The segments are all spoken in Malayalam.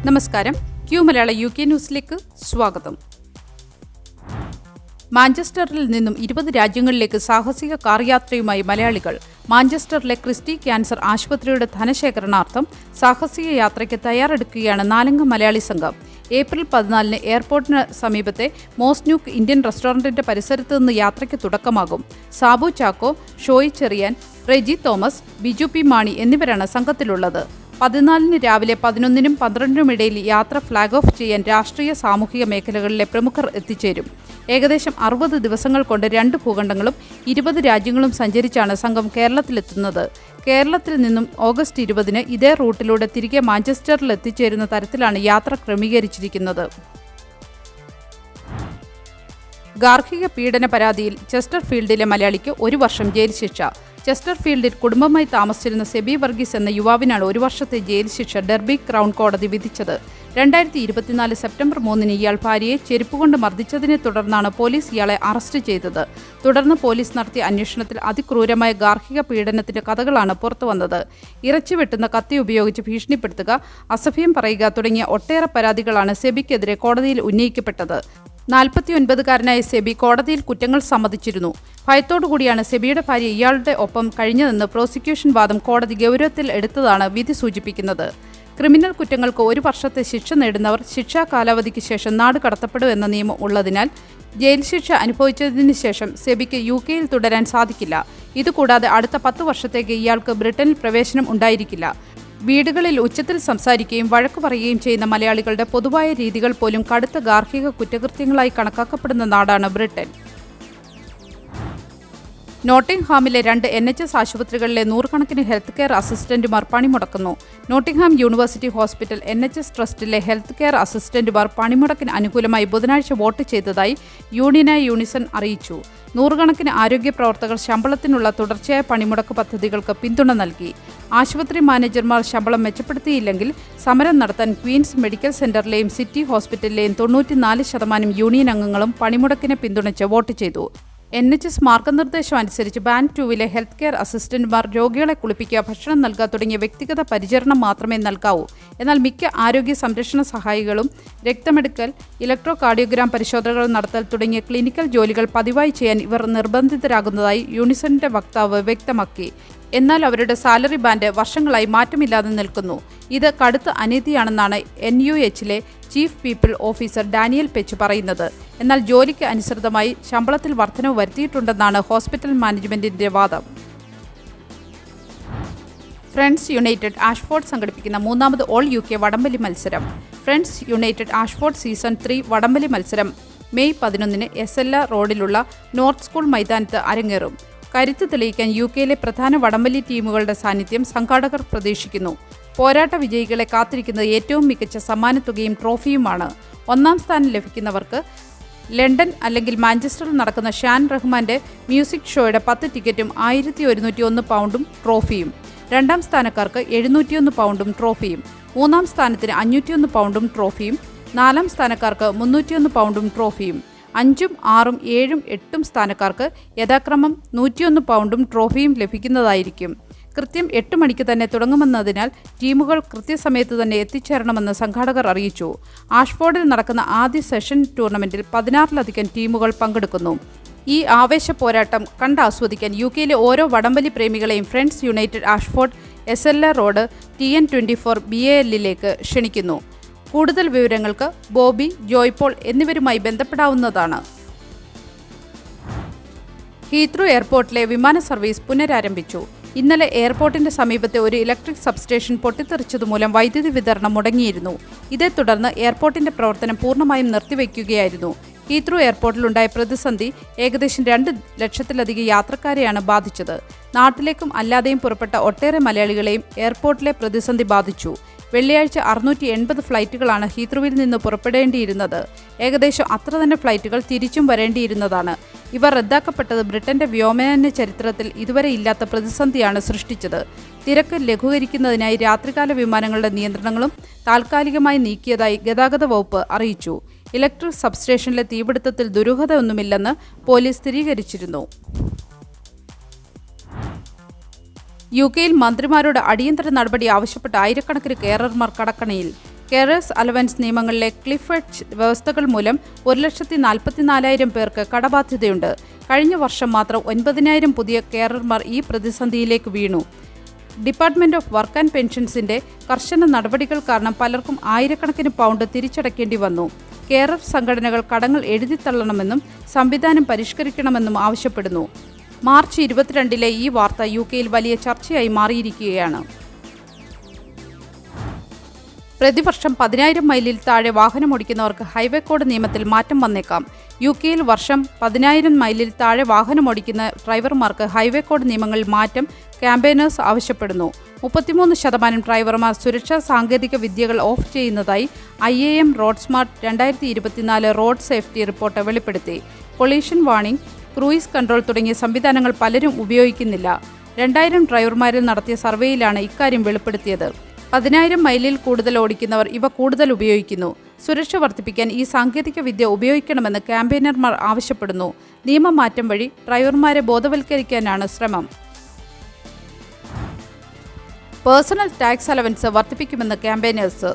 നമസ്കാരം. ക്യൂ മലയാള UK ന്യൂസിലേക്ക് സ്വാഗതം. മാഞ്ചസ്റ്ററിൽ നിന്നും 20 രാജ്യങ്ങളിലേക്ക് സാഹസിക കാർ യാത്രയുമായി മലയാളികൾ. മാഞ്ചസ്റ്ററിലെ ക്രിസ്റ്റി ക്യാൻസർ ആശുപത്രിയുടെ ധനശേഖരണാർത്ഥം സാഹസിക യാത്രയ്ക്ക് തയ്യാറെടുക്കുകയാണ് 4 അംഗ മലയാളി സംഘം. ഏപ്രിൽ 14 എയർപോർട്ടിന് സമീപത്തെ മോസ്ന്യൂക്ക് ഇന്ത്യൻ റെസ്റ്റോറന്റിന്റെ പരിസരത്ത് നിന്ന് യാത്രയ്ക്ക് തുടക്കമാകും. സാബു ചാക്കോ, ഷോയി ചെറിയാൻ, റെജി തോമസ്, ബിജു പി മാണി എന്നിവരാണ് സംഘത്തിലുള്ളത്. 14 രാവിലെ 11-നും 12-നും ഇടയിൽ യാത്ര ഫ്ലാഗ് ഓഫ് ചെയ്യാൻ രാഷ്ട്രീയ സാമൂഹിക മേഖലകളിലെ പ്രമുഖർ എത്തിച്ചേരും. ഏകദേശം 60 ദിവസങ്ങൾ കൊണ്ട് 2 ഭൂഖണ്ഡങ്ങളും 20 രാജ്യങ്ങളും സഞ്ചരിച്ചാണ് സംഘം കേരളത്തിലെത്തുന്നത്. കേരളത്തിൽ നിന്നും ഓഗസ്റ്റ് 20-ന് ഇതേ റൂട്ടിലൂടെ തിരികെ മാഞ്ചസ്റ്ററിൽ എത്തിച്ചേരുന്ന തരത്തിലാണ് യാത്ര ക്രമീകരിച്ചിരിക്കുന്നത്. ഗാർഹിക പീഡന പരാതിയിൽ ചെസ്റ്റർഫീൽഡിലെ മലയാളിക്ക് 1 വർഷം ജയിൽ ശിക്ഷ. ചെസ്റ്റർഫീൽഡിൽ കുടുംബമായി താമസിച്ചിരുന്ന സെബി വർഗീസ് എന്ന യുവാവിനാണ് 1 വർഷത്തെ ജയിൽ ശിക്ഷ ഡെർബി ക്രൗൺ കോടതി വിധിച്ചത്. 2024 സെപ്റ്റംബർ 3-ന് ഇയാൾ ഭാര്യയെ ചെരുപ്പുകൊണ്ട് മർദ്ദിച്ചതിനെ തുടർന്നാണ് പോലീസ് ഇയാളെ അറസ്റ്റ് ചെയ്തത്. തുടർന്ന് പോലീസ് നടത്തിയ അന്വേഷണത്തിൽ അതിക്രൂരമായ ഗാർഹിക പീഡനത്തിന്റെ കഥകളാണ് പുറത്തുവന്നത്. ഇറച്ചി വെട്ടുന്ന കത്തി ഉപയോഗിച്ച് ഭീഷണിപ്പെടുത്തുക, അസഭ്യം പറയുക തുടങ്ങിയ ഒട്ടേറെ പരാതികളാണ് സെബിക്കെതിരെ കോടതിയിൽ ഉന്നയിക്കപ്പെട്ടത്. 49-കാരനായ സെബി കോടതിയിൽ കുറ്റങ്ങൾ സമ്മതിച്ചിരുന്നു. ഭയത്തോടുകൂടിയാണ് സെബിയുടെ ഭാര്യ ഇയാളുടെ ഒപ്പം കഴിഞ്ഞതെന്ന് പ്രോസിക്യൂഷൻ വാദം കോടതി ഗൗരവത്തിൽ എടുത്തതാണ് വിധി സൂചിപ്പിക്കുന്നത്. ക്രിമിനൽ കുറ്റങ്ങൾക്ക് 1 വർഷത്തെ ശിക്ഷ നേടുന്നവർ ശിക്ഷാ കാലാവധിക്ക് ശേഷം നാട് കടത്തപ്പെടുമെന്ന നിയമം ഉള്ളതിനാൽ ജയിൽ ശിക്ഷ അനുഭവിച്ചതിന് ശേഷം സെബിക്ക് UK-യിൽ തുടരാൻ സാധിക്കില്ല. ഇതുകൂടാതെ അടുത്ത 10 വർഷത്തേക്ക് ഇയാൾക്ക് ബ്രിട്ടനിൽ പ്രവേശനം ഉണ്ടായിരിക്കില്ല. വീടുകളിൽ ഉച്ചത്തിൽ സംസാരിക്കുകയും വഴക്കു പറയുകയും ചെയ്യുന്ന മലയാളികളുടെ പൊതുവായ രീതികൾ പോലും കടുത്ത ഗാർഹിക കുറ്റകൃത്യങ്ങളായി കണക്കാക്കപ്പെടുന്ന നാടാണ് ബ്രിട്ടൻ. നോട്ടിംഗ്ഹാമിലെ 2 NHS ആശുപത്രികളിലെ 100 കണക്കിന് ഹെൽത്ത് കെയർ അസിസ്റ്റന്റുമാർ പണിമുടക്കുന്നു. നോട്ടിംഗ്ഹാം യൂണിവേഴ്സിറ്റി ഹോസ്പിറ്റൽ NHS ട്രസ്റ്റിലെ ഹെൽത്ത് കെയർ അസിസ്റ്റന്റുമാർ പണിമുടക്കിന് അനുകൂലമായി ബുധനാഴ്ച വോട്ട് ചെയ്തതായി യൂണിയനായ യൂണിസൺ അറിയിച്ചു. 100 കണക്കിന് ആരോഗ്യ പ്രവർത്തകർ ശമ്പളത്തിനുള്ള തുടർച്ചയായ പണിമുടക്ക് പദ്ധതികൾക്ക് പിന്തുണ നൽകി. ആശുപത്രി മാനേജർമാർ ശമ്പളം മെച്ചപ്പെടുത്തിയില്ലെങ്കിൽ സമരം നടത്താൻ ക്വീൻസ് മെഡിക്കൽ സെന്ററിലെയും സിറ്റി ഹോസ്പിറ്റലിലെയും 94% യൂണിയൻ അംഗങ്ങളും പണിമുടക്കിനെ പിന്തുണച്ച് വോട്ട് ചെയ്തു. NHS മാർഗനിർദ്ദേശം അനുസരിച്ച് ബാൻഡ് 2-ലെ ഹെൽത്ത് കെയർ അസിസ്റ്റന്റുമാർ രോഗികളെ കുളിപ്പിക്കുക, ഭക്ഷണം നൽകുക തുടങ്ങിയ വ്യക്തിഗത പരിചരണം മാത്രമേ നൽകാവൂ. എന്നാൽ മിക്ക ആരോഗ്യ സംരക്ഷണ സഹായികളും രക്തമെടുക്കൽ, ഇലക്ട്രോ കാർഡിയോഗ്രാം പരിശോധനകൾ നടത്തൽ തുടങ്ങിയ ക്ലിനിക്കൽ ജോലികൾ പതിവായി ചെയ്യാൻ ഇവർ നിർബന്ധിതരാകുന്നതായി യൂണിസണിന്റെ വക്താവ് വ്യക്തമാക്കി. എന്നാൽ അവരുടെ സാലറി ബാൻഡ് വർഷങ്ങളായി മാറ്റമില്ലാതെ നിൽക്കുന്നു. ഇത് കടുത്ത അനീതിയാണെന്നാണ് NUH-ലെ chief people officer Daniel Pech പറയുന്നത്. എന്നാൽ ജോലിക്ക് അനുസൃതമായി ശമ്പളത്തിൽ വർധനവ് വരുത്തിയിട്ടുണ്ടെന്നാണ് ഹോസ്പിറ്റൽ മാനേജ്മെന്റിന്റെ വാദം. ഫ്രണ്ട്സ് യുണൈറ്റഡ് ആഷ്ഫോർഡ് സംഘടിപ്പിക്കുന്ന 3ാമത് ഓൾ UK വടംവലി മത്സരം. ഫ്രണ്ട്സ് യുണൈറ്റഡ് ആഷ്ഫോർഡ് സീസൺ 3 വടംവലി മത്സരം മെയ് 11-ന് SLR റോഡിലുള്ള നോർത്ത് സ്കൂൾ മൈതാനത്ത് അരങ്ങേറും. കരുത്ത് തെളിയിക്കാൻ UK-യിലെ പ്രധാന വടംവലി ടീമുകളുടെ സാന്നിധ്യം സംഘാടകർ പ്രതീക്ഷിക്കുന്നു. പോരാട്ട വിജയികളെ കാത്തിരിക്കുന്നത് ഏറ്റവും മികച്ച സമ്മാനത്തുകയും ട്രോഫിയുമാണ്. 1ാം സ്ഥാനം ലഭിക്കുന്നവർക്ക് ലണ്ടൻ അല്ലെങ്കിൽ മാഞ്ചസ്റ്ററിൽ നടക്കുന്ന ഷാൻ റഹ്മാന്റെ മ്യൂസിക് ഷോയുടെ 10 ടിക്കറ്റും 1101 പൗണ്ടും ട്രോഫിയും. 2ാം സ്ഥാനക്കാർക്ക് 701 പൗണ്ടും ട്രോഫിയും. 3ാം സ്ഥാനത്തിന് 501 പൗണ്ടും ട്രോഫിയും. 4ാം സ്ഥാനക്കാർക്ക് 301 പൗണ്ടും ട്രോഫിയും. 5ഉം 6ഉം 7ഉം 8ഉം സ്ഥാനക്കാർക്ക് യഥാക്രമം 101 പൗണ്ടും ട്രോഫിയും ലഭിക്കുന്നതായിരിക്കും. കൃത്യം 8 മണിക്ക് തന്നെ തുടങ്ങുമെന്നതിനാൽ ടീമുകൾ കൃത്യസമയത്ത് തന്നെ എത്തിച്ചേരണമെന്ന് സംഘാടകർ അറിയിച്ചു. ആഷ്ഫോർഡിൽ നടക്കുന്ന ആദ്യ സെഷൻ ടൂർണമെന്റിൽ 16-ലധികം ടീമുകൾ പങ്കെടുക്കുന്നു. ഈ ആവേശ പോരാട്ടം കണ്ടാസ്വദിക്കാൻ UK-യിലെ ഓരോ വടംവലി പ്രേമികളെയും friends united Ashford SLR road TN24 BAL-ലേക്ക് ക്ഷണിക്കുന്നു. കൂടുതൽ വിവരങ്ങൾക്ക് ബോബി, ജോയ്പോൾ എന്നിവരുമായി ബന്ധപ്പെടാവുന്നതാണ്. ഹീത്രൂ എയർപോർട്ടിലെ വിമാന സർവീസ് പുനരാരംഭിച്ചു. ഇന്നലെ എയർപോർട്ടിന്റെ സമീപത്തെ ഒരു ഇലക്ട്രിക് സബ്സ്റ്റേഷൻ പൊട്ടിത്തെറിച്ചതുമൂലം വൈദ്യുതി വിതരണം മുടങ്ങിയിരുന്നു. ഇതേ തുടർന്ന് എയർപോർട്ടിന്റെ പ്രവർത്തനം പൂർണ്ണമായും നിർത്തിവെക്കുകയായിരുന്നു. ഹീത്രൂ എയർപോർട്ടിലുണ്ടായ പ്രതിസന്ധി ഏകദേശം 2 ലക്ഷത്തിലധികം യാത്രക്കാരെയാണ് ബാധിച്ചത്. നാട്ടിലേക്കും അല്ലാതെയും പുറപ്പെട്ട ഒട്ടേറെ മലയാളികളെയും എയർപോർട്ടിലെ പ്രതിസന്ധി ബാധിച്ചു. വെള്ളിയാഴ്ച 680 ഫ്ലൈറ്റുകളാണ് ഹീത്രൂവിൽ നിന്ന് പുറപ്പെടേണ്ടിയിരുന്നത്. ഏകദേശം അത്ര തന്നെ ഫ്ലൈറ്റുകൾ തിരിച്ചും വരേണ്ടിയിരുന്നതാണ്. ഇവ റദ്ദാക്കപ്പെട്ടത് ബ്രിട്ടന്റെ വ്യോമയാന ചരിത്രത്തിൽ ഇതുവരെ ഇല്ലാത്ത പ്രതിസന്ധിയാണ് സൃഷ്ടിച്ചത്. തിരക്ക് ലഘൂകരിക്കുന്നതിനായി രാത്രികാല വിമാനങ്ങളുടെ നിയന്ത്രണങ്ങളും താൽക്കാലികമായി നീക്കിയതായി ഗതാഗത വകുപ്പ് അറിയിച്ചു. ഇലക്ട്രിക് സബ്സ്റ്റേഷനിലെ തീപിടുത്തത്തിൽ ദുരൂഹതയൊന്നുമില്ലെന്ന് പോലീസ് സ്ഥിരീകരിച്ചിരുന്നു. UK-യിൽ മന്ത്രിമാരോട് അടിയന്തര നടപടി ആവശ്യപ്പെട്ട ആയിരക്കണക്കിന് കേരളന്മാർ കടക്കണിയിൽ. കെയറേഴ്സ് അലവൻസ് നിയമങ്ങളിലെ ക്ലിഫ് എഡ്ജ് വ്യവസ്ഥകൾ മൂലം 1,44,000 പേർക്ക് കടബാധ്യതയുണ്ട്. കഴിഞ്ഞ വർഷം മാത്രം 9,000 പുതിയ കെയറർമാർ ഈ പ്രതിസന്ധിയിലേക്ക് വീണു. ഡിപ്പാർട്ട്മെന്റ് ഓഫ് വർക്ക് ആൻഡ് പെൻഷൻസിന്റെ കർശന നടപടികൾ കാരണം പലർക്കും ആയിരക്കണക്കിന് പൗണ്ട് തിരിച്ചടയ്ക്കേണ്ടി വന്നു. കെയറർ സംഘടനകൾ കടങ്ങൾ എഴുതിത്തള്ളണമെന്നും സംവിധാനം പരിഷ്കരിക്കണമെന്നും ആവശ്യപ്പെടുന്നു. മാർച്ച് 22 ഈ വാർത്ത UK-യിൽ വലിയ ചർച്ചയായി മാറിയിരിക്കുകയാണ്. പ്രതിവർഷം 10,000 മൈലിൽ താഴെ വാഹനമോടിക്കുന്നവർക്ക് ഹൈവേ കോഡ് നിയമത്തിൽ മാറ്റം വന്നേക്കാം. UK-യിൽ വർഷം 10,000 മൈലിൽ താഴെ വാഹനമോടിക്കുന്ന ഡ്രൈവർമാർക്ക് ഹൈവേ കോഡ് നിയമങ്ങളിൽ മാറ്റം ക്യാമ്പയിനേഴ്സ് ആവശ്യപ്പെടുന്നു. 33% ഡ്രൈവർമാർ സുരക്ഷാ സാങ്കേതിക വിദ്യകൾ ഓഫ് ചെയ്യുന്നതായി IAM road smart 2024 road safety report വെളിപ്പെടുത്തി. കൊളീഷൻ വാർണിംഗ്, ക്രൂയിസ് കൺട്രോൾ തുടങ്ങിയ സംവിധാനങ്ങൾ പലരും ഉപയോഗിക്കുന്നില്ല. 2000 ഡ്രൈവർമാരിൽ നടത്തിയ സർവേയിലാണ് ഇക്കാര്യം വെളിപ്പെടുത്തിയത്. 10,000 മൈലിൽ കൂടുതൽ ഓടിക്കുന്നവർ ഇവ കൂടുതൽ ഉപയോഗിക്കുന്നു. സുരക്ഷ വർദ്ധിപ്പിക്കാൻ ഈ സാങ്കേതിക വിദ്യ ഉപയോഗിക്കണമെന്ന് ക്യാമ്പയിനർമാർ ആവശ്യപ്പെടുന്നു. നിയമമാറ്റം വഴി ഡ്രൈവർമാരെ ബോധവൽക്കരിക്കാനാണ് ശ്രമം. പേഴ്സണൽ ടാക്സ് അലവൻസ് വർദ്ധിപ്പിക്കുമെന്ന് ക്യാമ്പയിനേഴ്സ്.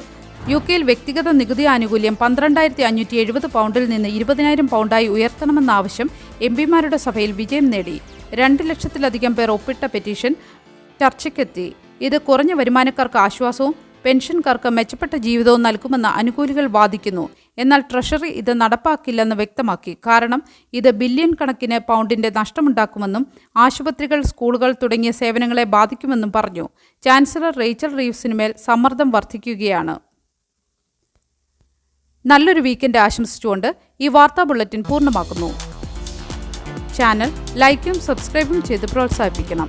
UK-യിൽ വ്യക്തിഗത നികുതി ആനുകൂല്യം 12,570 പൗണ്ടിൽ നിന്ന് 20,000 പൗണ്ടായി ഉയർത്തണമെന്ന ആവശ്യം MP-മാരുടെ സഭയിൽ വിജയം നേടി. 2 ലക്ഷത്തിലധികം പേർ ഒപ്പിട്ട പെറ്റീഷൻ ചർച്ചയ്ക്കെത്തി. ഇത് കുറഞ്ഞ വരുമാനക്കാർക്ക് ആശ്വാസവും പെൻഷൻകാർക്ക് മെച്ചപ്പെട്ട ജീവിതവും നൽകുമെന്ന് അനുകൂലികൾ വാദിക്കുന്നു. എന്നാൽ ട്രഷറി ഇത് നടപ്പാക്കില്ലെന്ന് വ്യക്തമാക്കി. കാരണം ഇത് ബില്യൺ കണക്കിന് പൗണ്ടിന്റെ നഷ്ടമുണ്ടാക്കുമെന്നും ആശുപത്രികൾ, സ്കൂളുകൾ തുടങ്ങിയ സേവനങ്ങളെ ബാധിക്കുമെന്നും പറഞ്ഞു. ചാൻസലർ റേച്ചൽ റീവ്സിനുമേൽ സമ്മർദ്ദം വർദ്ധിക്കുകയാണ്. നല്ലൊരു വീക്കെൻഡ് ആശംസിച്ചുകൊണ്ട് ഈ വാർത്താ ബുള്ളറ്റിൻ പൂർണ്ണമാക്കുന്നു. ചാനൽ ലൈക്കും സബ്സ്ക്രൈബും ചെയ്ത് പ്രോത്സാഹിപ്പിക്കണം.